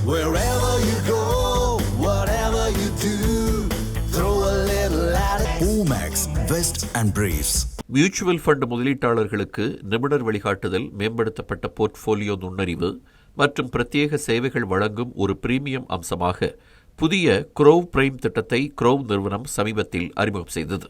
Wherever you go, whatever you do, throw a little at it. Omax, Vest and Briefs. Mutual fund முதலீட்டாளர்களுக்கு நிபுணர் வழிகாட்டுதல், மேம்படுத்தப்பட்ட portfolio நுண்ணறிவு மற்றும் பிரத்யேக சேவைகள் வழங்கும் ஒரு பிரீமியம் அம்சமாக புதிய குரோவ் பிரைம் திட்டத்தை குரோவ் நிறுவனம் சமீபத்தில் அறிமுகம் செய்தது.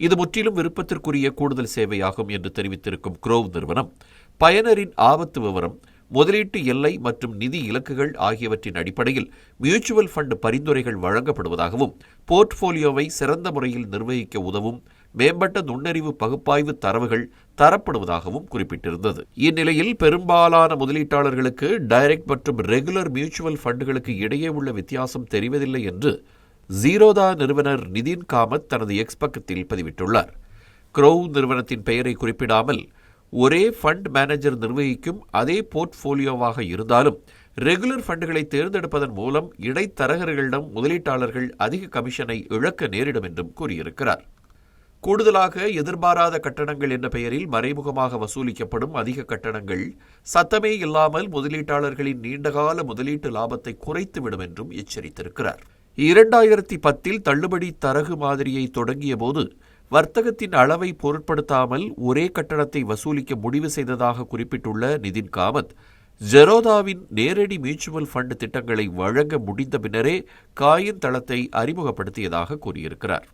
இது முற்றிலும் விருப்பத்திற்குரிய கூடுதல் சேவையாகும் என்று தெரிவித்திருக்கும் குரோவ் நிறுவனம், பயனரின் ஆபத்து விவரம், முதலீட்டு எல்லை மற்றும் நிதி இலக்குகள் ஆகியவற்றின் அடிப்படையில் மியூச்சுவல் ஃபண்ட் பரிந்துரைகள் வழங்கப்படுவதாகவும், போர்ட்ஃபோலியோவை சிறந்த முறையில் நிர்வகிக்க உதவும் மேம்பட்ட நுண்ணறிவு பகுப்பாய்வு தரவுகள் தரப்படுவதாகவும் குறிப்பிட்டிருந்தது. இந்நிலையில் பெரும்பாலான முதலீட்டாளர்களுக்கு டைரக்ட் மற்றும் ரெகுலர் மியூச்சுவல் ஃபண்டுகளுக்கு இடையே உள்ள வித்தியாசம் தெரிவதில்லை என்று ஜீரோதா நிறுவனர் நிதின் காமத் தனது எக்ஸ் பக்கத்தில் பதிவிட்டுள்ளார். குரோவ் நிறுவனத்தின் பெயரை குறிப்பிடாமல், ஒரே ஃபண்ட் மேனேஜர் நிர்வகிக்கும் அதே போர்ட்ஃபோலியோவாக இருந்தாலும் ரெகுலர் ஃபண்டுகளை தேர்ந்தெடுப்பதன் மூலம் இடைத்தரகர்களிடம் முதலீட்டாளர்கள் அதிக கமிஷனை இழக்க நேரிடும் என்றும் கூறியிருக்கிறார். கூடுதலாக, எதிர்பாராத கட்டணங்கள் என்ற பெயரில் மறைமுகமாக வசூலிக்கப்படும் அதிக கட்டணங்கள் சத்தமே இல்லாமல் முதலீட்டாளர்களின் நீண்டகால முதலீட்டு லாபத்தை குறைத்துவிடும் என்றும் எச்சரித்திருக்கிறார். 2010 தள்ளுபடி தரகு மாதிரியை தொடங்கிய போது வர்த்தகத்தின் அளவை பொருட்படுத்தாமல் ஒரே கட்டணத்தை வசூலிக்க முடிவு செய்ததாக குறிப்பிட்டுள்ள நிதின் காமத், ஜெரோதாவின் நேரடி மியூச்சுவல் ஃபண்ட் திட்டங்களை வழங்க முடிந்த பின்னரே காயின் தளத்தை அறிமுகப்படுத்தியதாக கூறியிருக்கிறார்.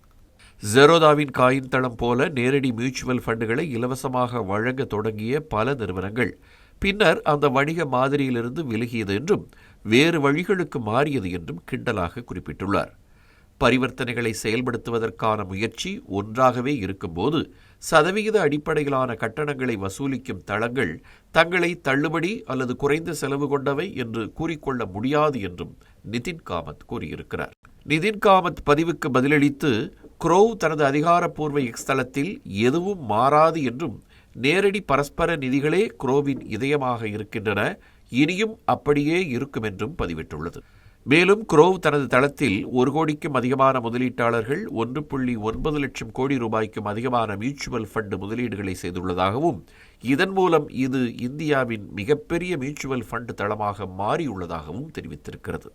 ஜெரோதாவின் காயின் தளம் போல நேரடி மியூச்சுவல் ஃபண்டுகளை இலவசமாக வழங்க தொடங்கிய பல நிறுவனங்கள் பின்னர் அந்த வணிக மாதிரியிலிருந்து விலகியது என்றும் வேறு வழிகளுக்கு மாறியது என்றும் கிண்டலாக குறிப்பிட்டுள்ளார். பரிவர்த்தனைகளை செயல்படுத்துவதற்கான முயற்சி ஒன்றாகவே இருக்கும்போது சதவிகித அடிப்படையிலான கட்டணங்களை வசூலிக்கும் தளங்கள் தங்களை தள்ளுபடி அல்லது குறைந்த செலவு கொண்டவை என்று கூறிக்கொள்ள முடியாது என்றும் நிதின் காமத் கூறியிருக்கிறார். நிதின் காமத் பதிவுக்கு பதிலளித்து, குரோவ் தனது அதிகாரப்பூர்வ எக்ஸ் தளத்தில் எதுவும் மாறாது என்றும், நேரடி பரஸ்பர நிதிகளே குரோவின் இதயமாக இருக்கின்றன, இனியும் அப்படியே இருக்கும் என்றும் பதிவிட்டுள்ளது. மேலும் குரோவ் தனது தளத்தில் 1 கோடிக்கும் அதிகமான முதலீட்டாளர்கள் 1.9 லட்சம் கோடி ரூபாய்க்கும் அதிகமான மியூச்சுவல் ஃபண்ட் முதலீடுகளை செய்துள்ளதாகவும், இதன் மூலம் இது இந்தியாவின் மிகப்பெரிய மியூச்சுவல் ஃபண்ட் தளமாக மாறியுள்ளதாகவும் தெரிவித்திருக்கிறது.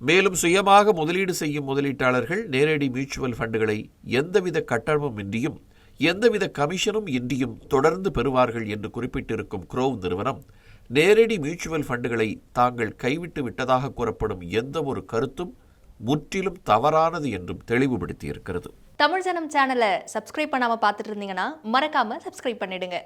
மேலும் சுயமாக முதலீடு செய்யும் முதலீட்டாளர்கள் நேரடி மியூச்சுவல் ஃபண்டுகளை எந்தவித கட்டணமும் இன்றியும் எந்தவித கமிஷனும் இன்றியும் தொடர்ந்து பெறுவார்கள் என்று குறிப்பிட்டிருக்கும் குரோவ் நிறுவனம், நேரடி மியூச்சுவல் ஃபண்டுகளை தாங்கள் கைவிட்டு விட்டதாக கூறப்படும் எந்த ஒரு கருத்தும் முற்றிலும் தவறானது என்றும் தெளிவுபடுத்தியிருக்கிறது. தமிழ் ஜனம் சேனலை சப்ஸ்கிரைப் பண்ணாம பார்த்துட்டு இருந்தீங்கன்னா மறக்காம சப்ஸ்கிரைப் பண்ணிடுங்க.